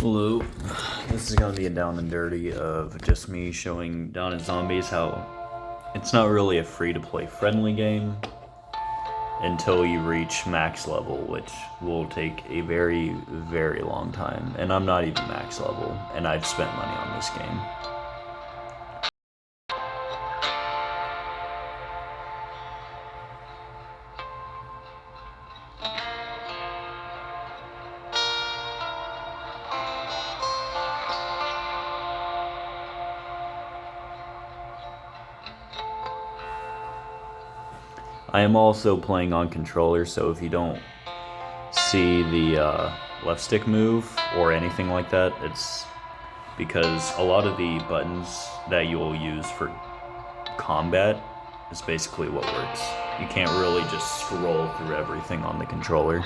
Hello. This is gonna be a down and dirty of just me showing Down and Zombies how it's not really a free-to-play friendly game until you reach max level, which will take a very, very long time. And I'm not even max level, and I've spent money on this game. I am also playing on controller, so if you don't see the left stick move or anything like that, it's because a lot of the buttons that you'll use for combat is basically what works. You can't really just scroll through everything on the controller.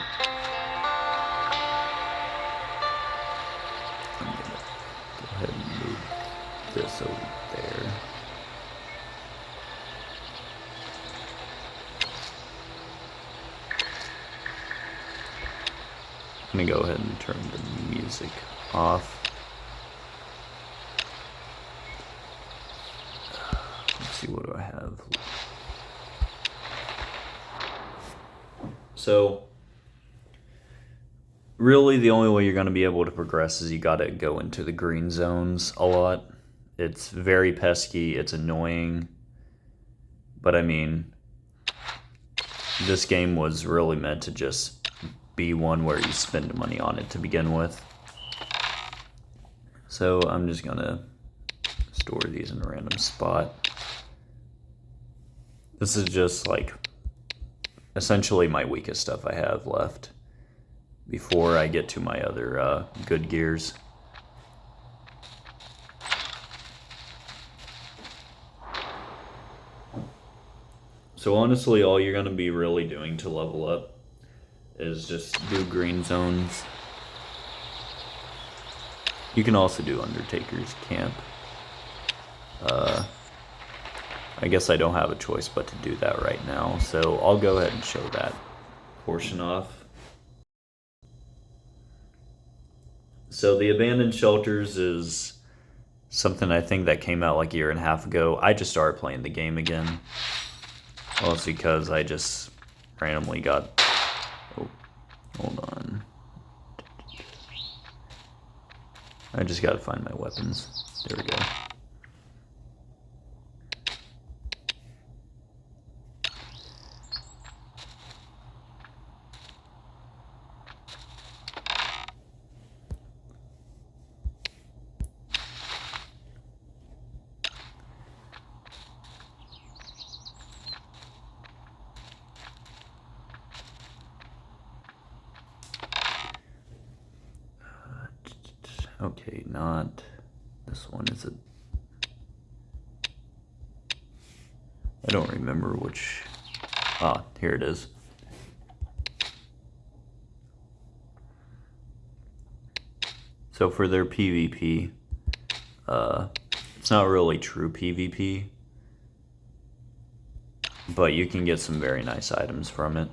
I'm gonna go ahead and move this over there. I'm gonna go ahead and turn the music off. Let's see, what do I have? So, really the only way you're going to be able to progress is you got to go into the green zones a lot. It's very pesky, it's annoying, but I mean, this game was really meant to just be one where you spend money on it to begin with. So I'm just going to store these in a random spot. This is just like essentially my weakest stuff I have left before I get to my other good gears. So honestly, all you're going to be really doing to level up is just do green zones. You can also do Undertaker's Camp. I guess I don't have a choice but to do that right now, so I'll go ahead and show that portion off. So the Abandoned Shelters is something I think that came out like a year and a half ago. I just started playing the game again. Well, it's because I just randomly got... Oh, hold on. I just gotta find my weapons. There we go. Okay, not this one. Is it? I don't remember which. Ah, here it is. So for their PvP, it's not really true PvP, but you can get some very nice items from it.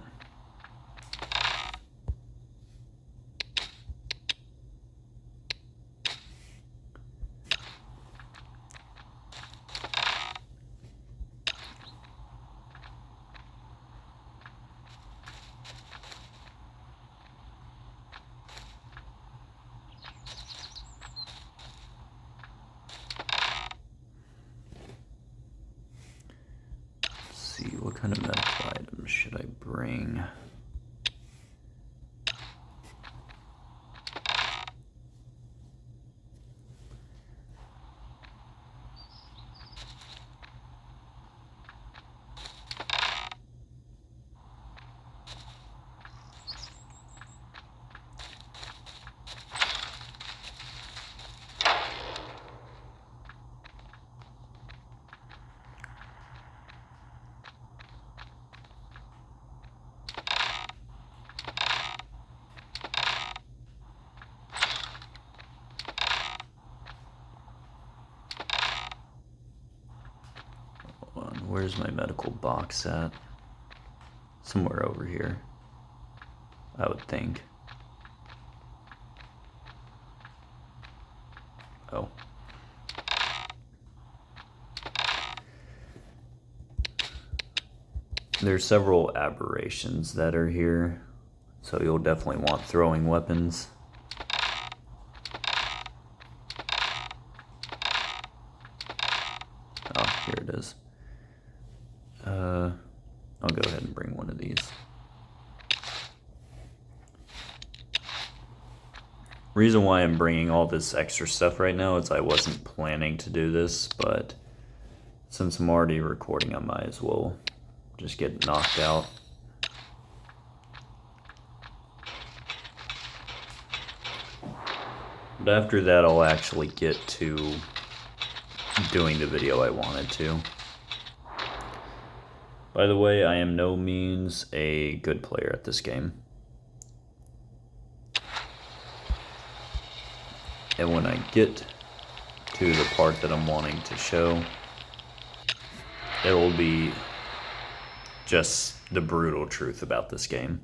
See, what kind of medical items should I bring? Where's my medical box at? Somewhere over here, I would think. Oh. There's several aberrations that are here, so you'll definitely want throwing weapons. Oh, here it is. I'll go ahead and bring one of these. Reason why I'm bringing all this extra stuff right now is I wasn't planning to do this, but since I'm already recording, I might as well just get knocked out. But after that, I'll actually get to doing the video I wanted to. By the way, I am no means a good player at this game. And when I get to the part that I'm wanting to show, it will be just the brutal truth about this game.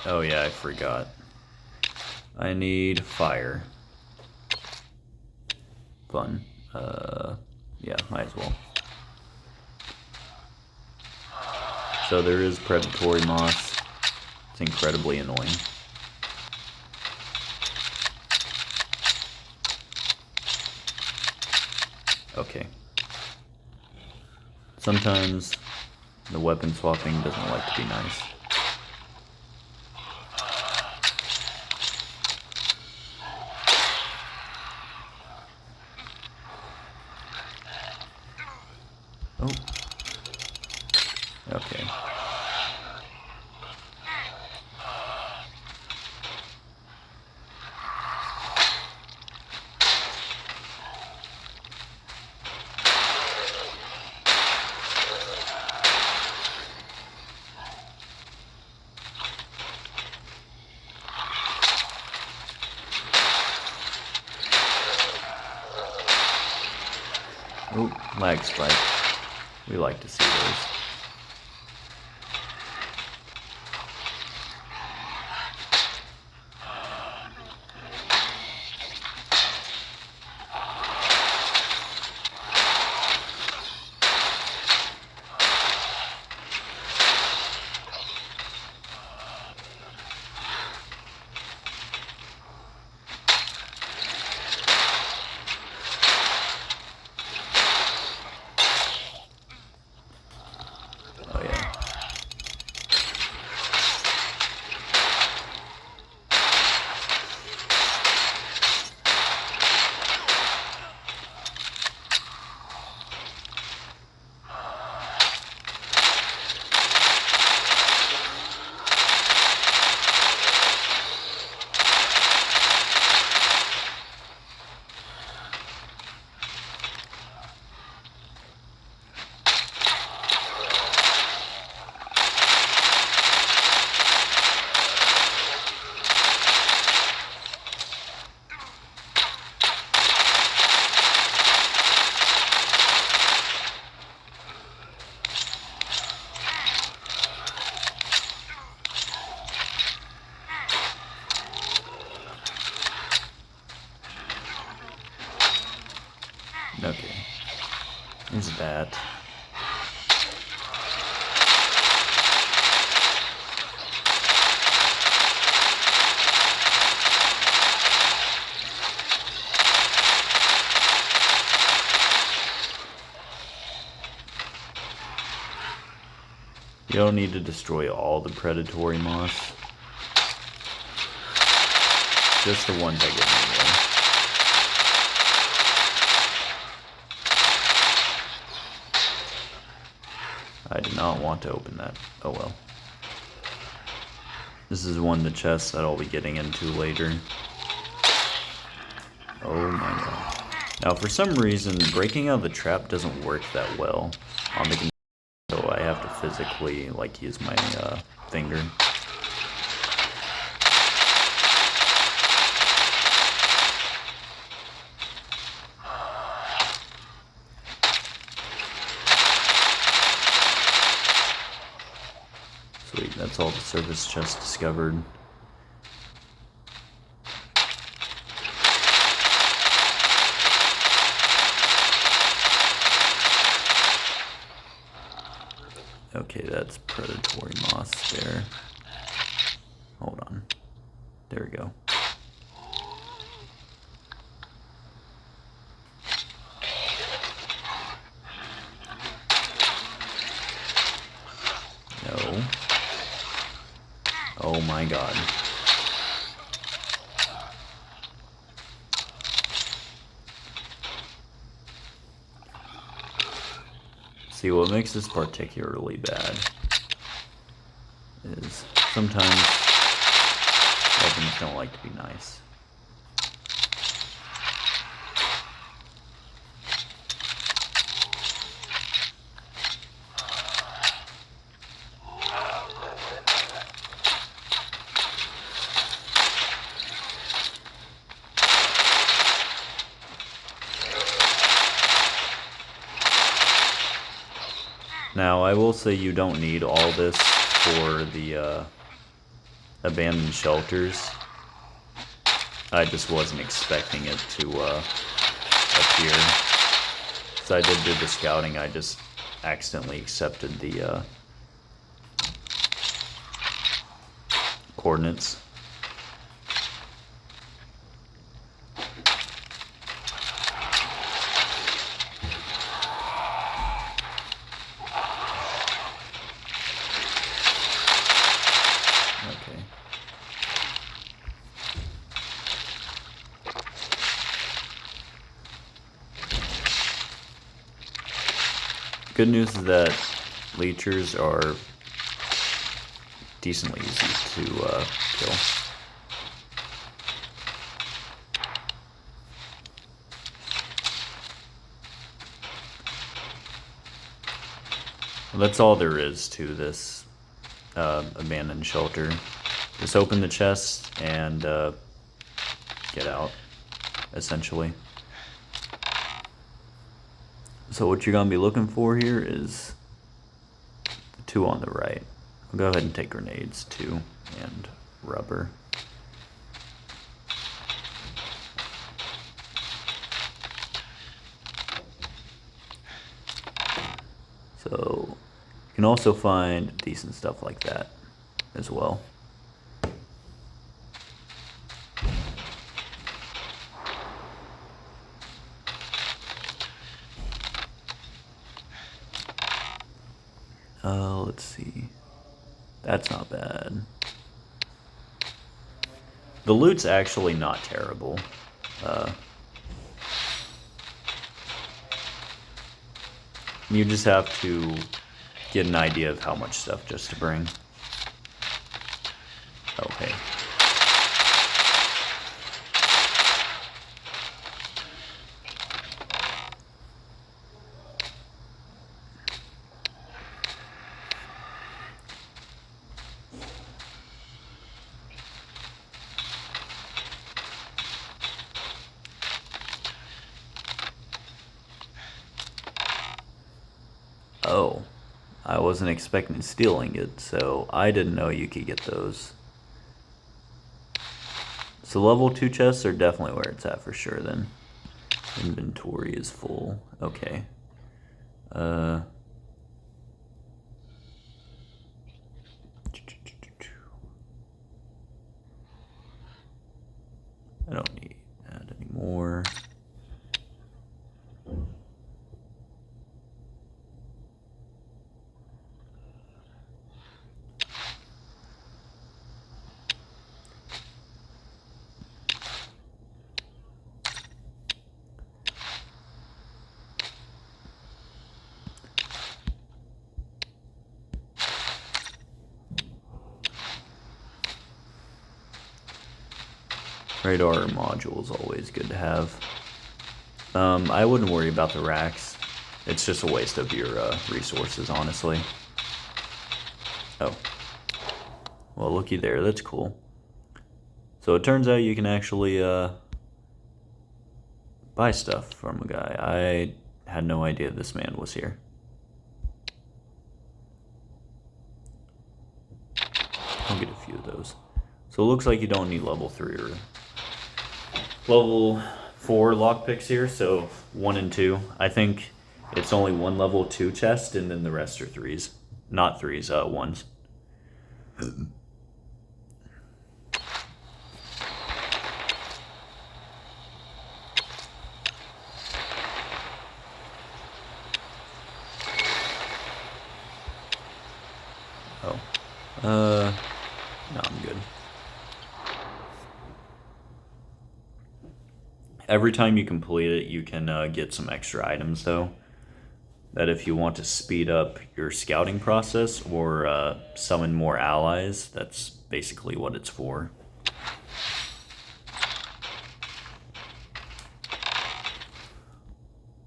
Oh yeah, I forgot. I need fire. Fun. Yeah, might as well. So there is predatory moss. It's incredibly annoying. Okay. Sometimes the weapon swapping doesn't like to be nice. Oh. Okay. Oh, lag spike. We like to see those. Okay. Is that? You don't need to destroy all the predatory moss. Just the ones I get anyway. I did not want to open that. Oh well. This is one of the chests that I'll be getting into later. Oh my god. Now, for some reason, breaking out of the trap doesn't work that well on the controller, so I have to physically, like, use my finger. Sweet, that's all the service chest discovered. Okay, that's predatory moss there. Hold on. There we go. No. Oh my god. See, what makes this particularly bad is sometimes weapons don't like to be nice. Now, I will say you don't need all this for the abandoned shelters. I just wasn't expecting it to appear. So I did do the scouting, I just accidentally accepted the coordinates. Okay. Good news is that leechers are decently easy to kill. Well, that's all there is to this abandoned shelter. Just open the chest and get out, essentially. So what you're going to be looking for here is the two on the right. I'll go ahead and take grenades too, and rubber. So you can also find decent stuff like that as well. Let's see. That's not bad. The loot's actually not terrible. You just have to get an idea of how much stuff just to bring. Okay. Oh, I wasn't expecting stealing it, so I didn't know you could get those. So level 2 chests are definitely where it's at for sure then. Inventory is full. Okay. I don't need that anymore. Radar module is always good to have. I wouldn't worry about the racks. It's just a waste of your resources, honestly. Oh. Well, looky there. That's cool. So it turns out you can actually buy stuff from a guy. I had no idea this man was here. I'll get a few of those. So it looks like you don't need level 3 or level 4 lockpicks here, so 1 and 2. I think it's only one level 2 chest, and then the rest are 3s. Not 3s, 1s. Oh. No, I'm good. Every time you complete it, you can get some extra items, though. That if you want to speed up your scouting process or summon more allies, that's basically what it's for.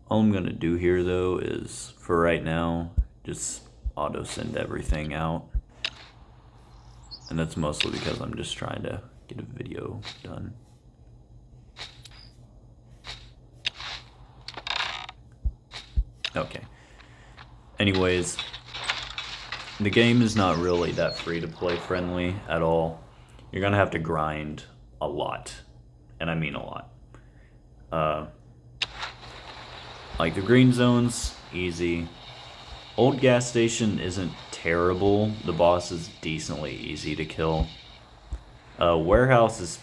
All I'm gonna do here, though, is, for right now, just auto-send everything out. And that's mostly because I'm just trying to get a video done. Okay. Anyways, the game is not really that free-to-play friendly at all. You're gonna have to grind a lot. And I mean a lot. Like the green zones, easy. Old gas station isn't terrible. The boss is decently easy to kill. Warehouse is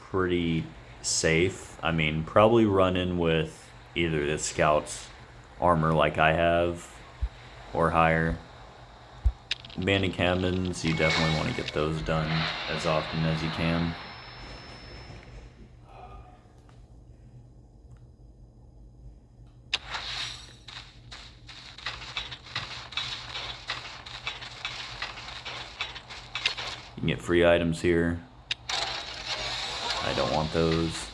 pretty safe. I mean, probably run in with either the scout's armor like I have, or higher. Abandoned cabins, you definitely want to get those done as often as you can. You can get free items here. I don't want those.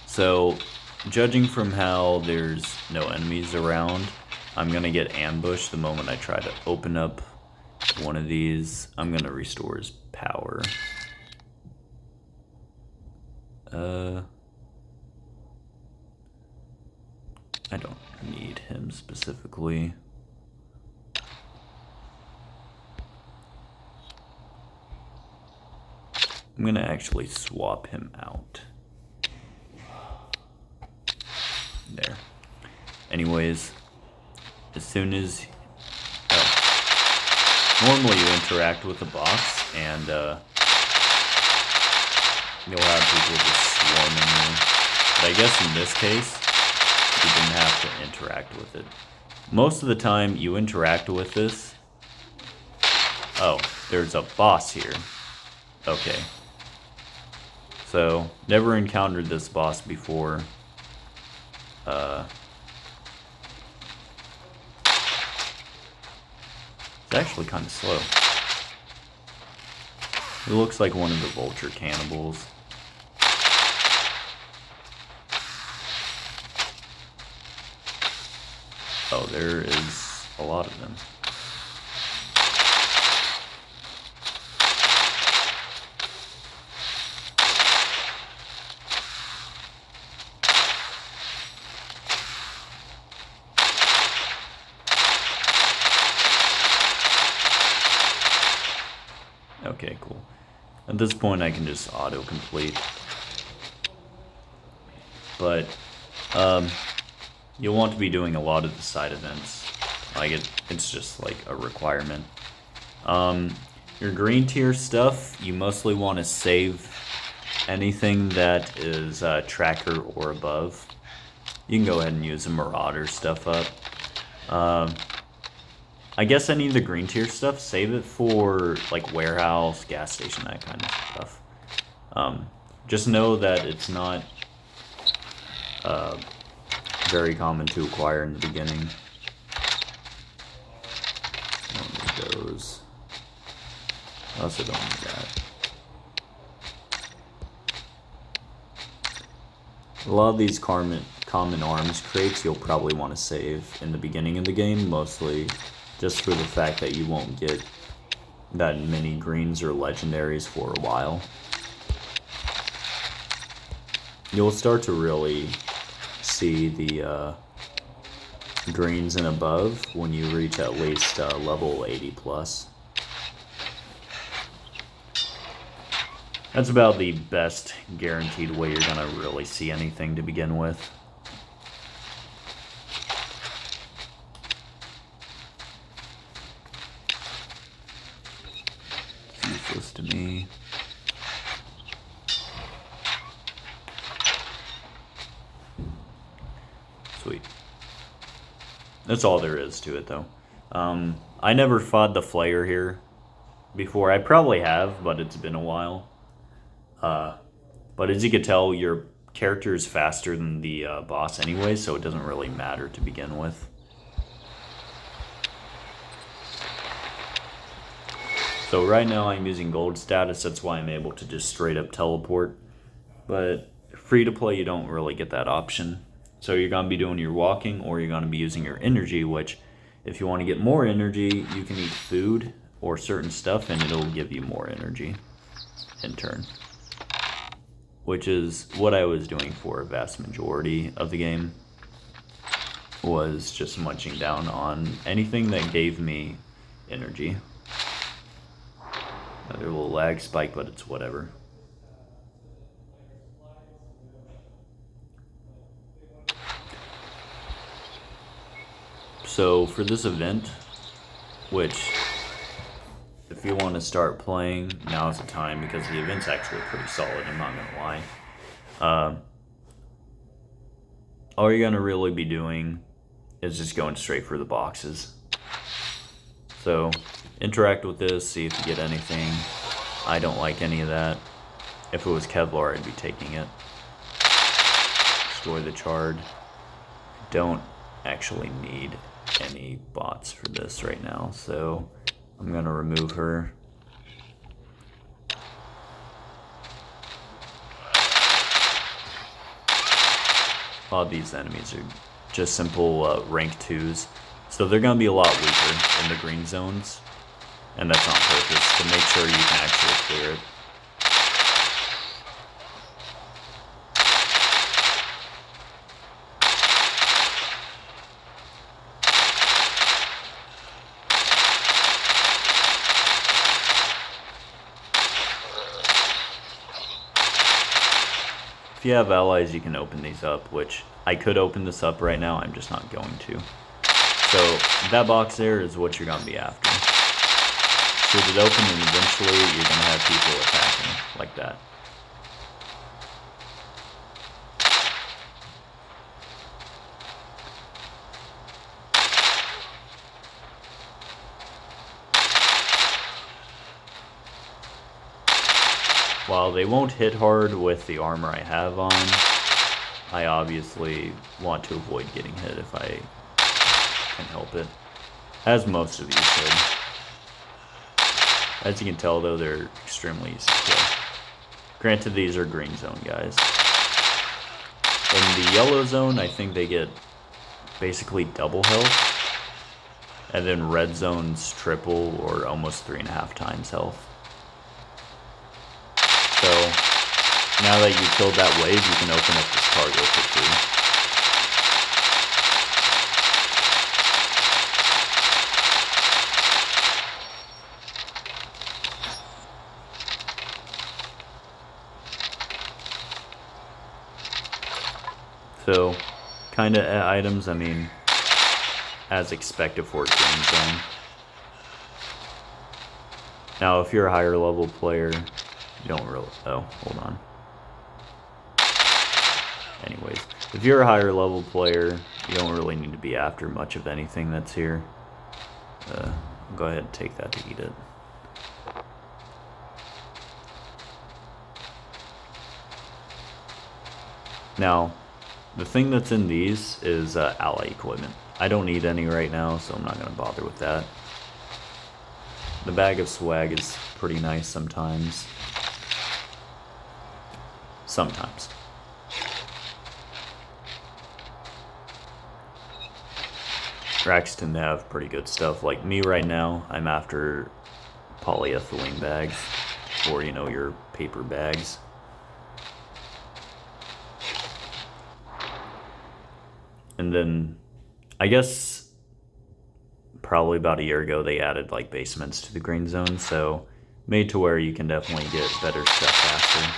So, judging from how there's no enemies around, I'm gonna get ambushed the moment I try to open up one of these. I'm gonna restore his power. I don't need him specifically. I'm gonna actually swap him out. There. Anyways, as soon as... normally you interact with the boss, and you'll have people just swarming you. But I guess in this case, you didn't have to interact with it. Most of the time, you interact with this... Oh, there's a boss here. Okay. So, never encountered this boss before. It's actually kind of slow. It looks like one of the vulture cannibals. Oh, there is a lot of them. Okay, cool. At this point, I can just auto-complete. But, you'll want to be doing a lot of the side events. Like, it's just like a requirement. Your green tier stuff, you mostly want to save anything that is tracker or above. You can go ahead and use the marauder stuff up. I guess any of the green tier stuff, save it for like warehouse, gas station, that kind of stuff. Just know that it's not very common to acquire in the beginning. I don't need those. I also don't need that. A lot of these common arms crates you'll probably want to save in the beginning of the game, mostly just for the fact that you won't get that many greens or legendaries for a while. You'll start to really see the greens and above when you reach at least level 80 plus. That's about the best guaranteed way you're gonna really see anything to begin with. Useless to me. Sweet. That's all there is to it, though. I never fought the Flayer here before. I probably have, but it's been a while. But as you can tell, your character is faster than the boss anyway, so it doesn't really matter to begin with. So right now I'm using gold status, that's why I'm able to just straight up teleport. But free to play, you don't really get that option. So you're going to be doing your walking, or you're going to be using your energy, which if you want to get more energy, you can eat food or certain stuff and it'll give you more energy in turn. Which is what I was doing for a vast majority of the game, was just munching down on anything that gave me energy. Another little lag spike, but it's whatever. So for this event, which if you want to start playing, now's the time, because the event's actually pretty solid, I'm not gonna lie. All you're gonna really be doing is just going straight for the boxes. So interact with this, see if you get anything. I don't like any of that. If it was Kevlar, I'd be taking it. Destroy the Chard. Don't actually need any bots for this right now, so I'm gonna remove her. A lot of these enemies are just simple rank 2s, so they're gonna be a lot weaker in the green zones, and that's on purpose to make sure you can actually clear it. If you have allies, you can open these up, which I could open this up right now, I'm just not going to. So that box there is what you're going to be after. Shoot it open, and eventually you're going to have people attacking like that. While they won't hit hard with the armor I have on, I obviously want to avoid getting hit if I can help it, as most of these should. As you can tell, though, they're extremely easy to kill. Granted, these are green zone guys. In the yellow zone, I think they get basically double health, and then red zone's triple or almost 3.5 times health. So, now that you killed that wave, you can open up this cargo for free. So, kinda items, I mean, as expected for a green zone. Now, if you're a higher level player, you don't really, oh, hold on. Anyways, if you're a higher level player, you don't really need to be after much of anything that's here. Go ahead and take that to eat it. Now, the thing that's in these is ally equipment. I don't need any right now, so I'm not going to bother with that. The bag of swag is pretty nice sometimes. Sometimes. Racks tend to have pretty good stuff. Like me right now, I'm after polyethylene bags, or you know, your paper bags. And then, I guess, probably about a year ago, they added like basements to the green zone, so made to where you can definitely get better stuff faster.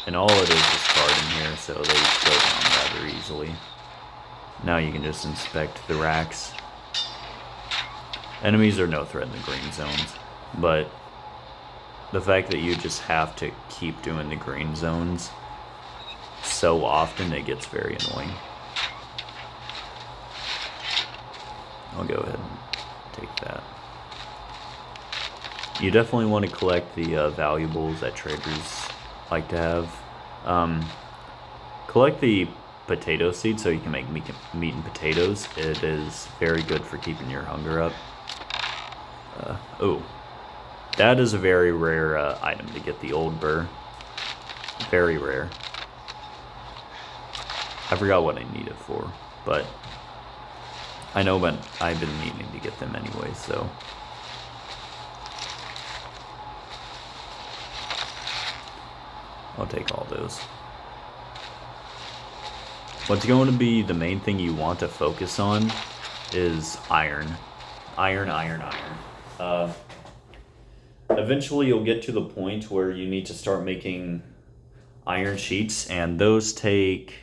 And all it is garden here, so they go down rather easily. Now you can just inspect the racks. Enemies are no threat in the green zones, but the fact that you just have to keep doing the green zones so often, it gets very annoying. I'll go ahead and take that. You definitely want to collect the valuables that traders like to have. Collect the potato seed so you can make meat and potatoes. It is very good for keeping your hunger up. Oh, that is a very rare item to get, the old burr. Very rare. I forgot what I need it for, but I know, but I've been needing to get them anyway, so. I'll take all those. What's going to be the main thing you want to focus on is iron. Iron. Eventually you'll get to the point where you need to start making iron sheets, and those take,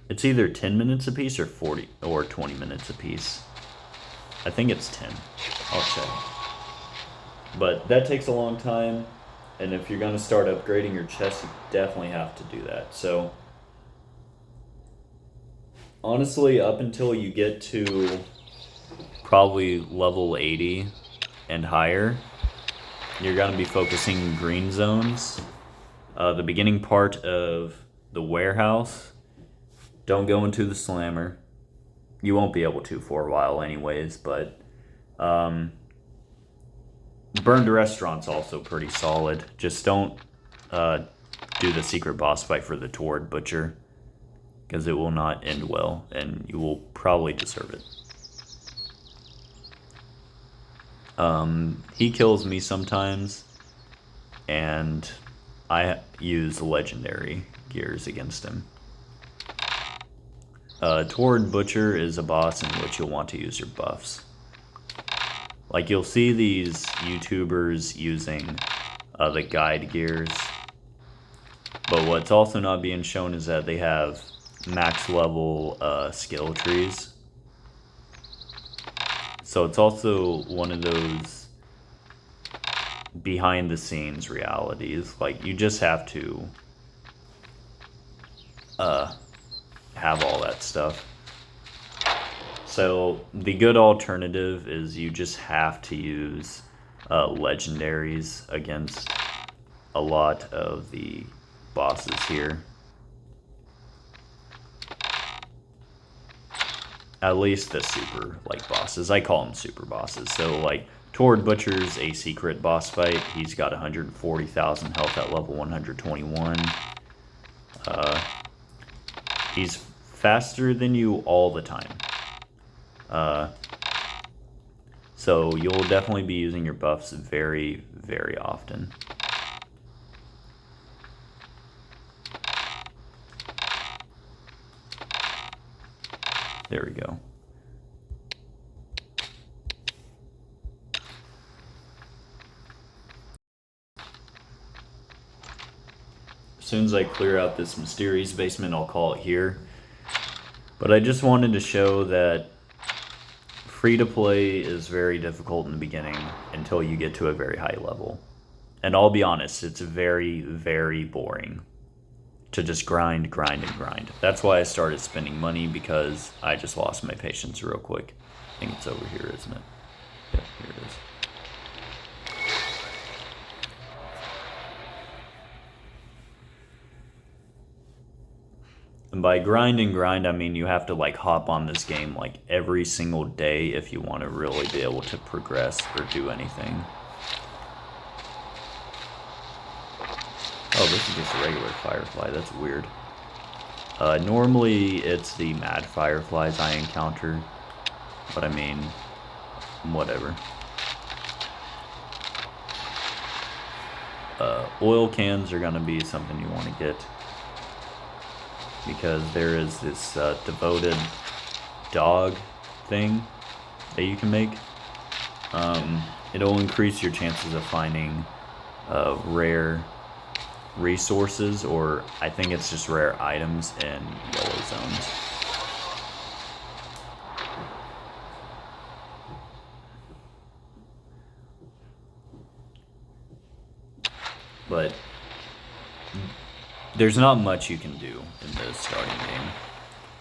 it's either 10 minutes a piece or 40 or 20 minutes a piece. I think it's 10. I'll check. But that takes a long time, and if you're going to start upgrading your chest, you definitely have to do that. So honestly, up until you get to probably level 80 and higher, you're going to be focusing green zones. The beginning part of the warehouse, don't go into the slammer. You won't be able to for a while anyways, but burned restaurant's also pretty solid. Just don't do the secret boss fight for the Toward Butcher, because it will not end well, and you will probably deserve it. He kills me sometimes, and I use legendary gears against him. Toward Butcher is a boss in which you'll want to use your buffs. Like, you'll see these YouTubers using the guide gears, but what's also not being shown is that they have max level skill trees. So it's also one of those behind the scenes realities. Like, you just have to have all that stuff. So the good alternative is you just have to use legendaries against a lot of the bosses here. At least the super, like, bosses. I call them super bosses. So, like, Toward Butcher's a secret boss fight. He's got 140,000 health at level 121. He's faster than you all the time. So you'll definitely be using your buffs very, very often. There we go. As soon as I clear out this mysterious basement, I'll call it here. But I just wanted to show that free-to-play is very difficult in the beginning until you get to a very high level. And I'll be honest, it's very, very boring to just grind. That's why I started spending money, because I just lost my patience real quick. I think it's over here, isn't it? Yep, here it is. And by grind, I mean you have to, like, hop on this game like every single day if you want to really be able to progress or do anything. Oh, this is just a regular firefly. That's weird. Normally it's the mad fireflies I encounter, but I mean, whatever. Oil cans are going to be something you want to get, because there is this devoted dog thing that you can make. It'll increase your chances of finding rare resources, or I think it's just rare items in yellow zones. But there's not much you can do in the starting game.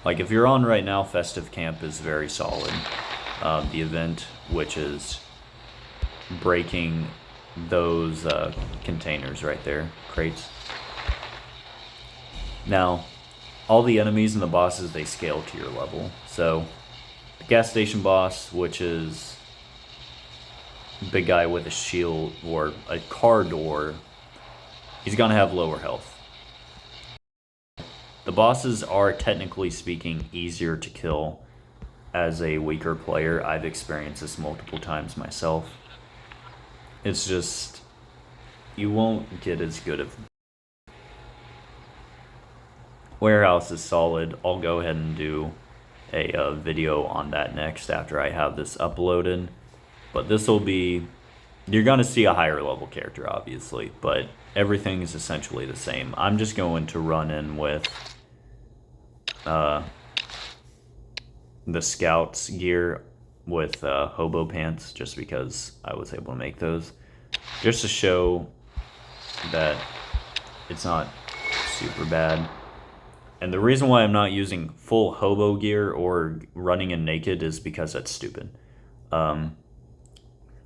Like, if you're on right now, Festive Camp is very solid. The event, which is breaking those containers right there, crates. Now, all the enemies and the bosses, they scale to your level. So, the gas station boss, which is big guy with a shield or a car door, he's gonna have lower health. The bosses are, technically speaking, easier to kill as a weaker player. I've experienced this multiple times myself. It's just, you won't get as good of... Warehouse is solid. I'll go ahead and do a video on that next after I have this uploaded. But this will be... You're going to see a higher level character, obviously, but everything is essentially the same. I'm just going to run in with the Scouts gear with hobo pants, just because I was able to make those, just to show that it's not super bad. And the reason why I'm not using full hobo gear or running in naked is because that's stupid.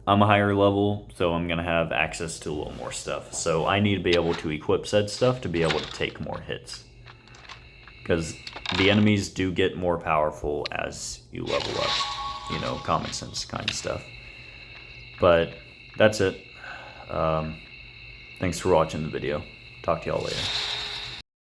I'm a higher level, so I'm going to have access to a little more stuff. So I need to be able to equip said stuff to be able to take more hits. Because the enemies do get more powerful as you level up. You know, common sense kind of stuff. But that's it. Thanks for watching the video. Talk to y'all later.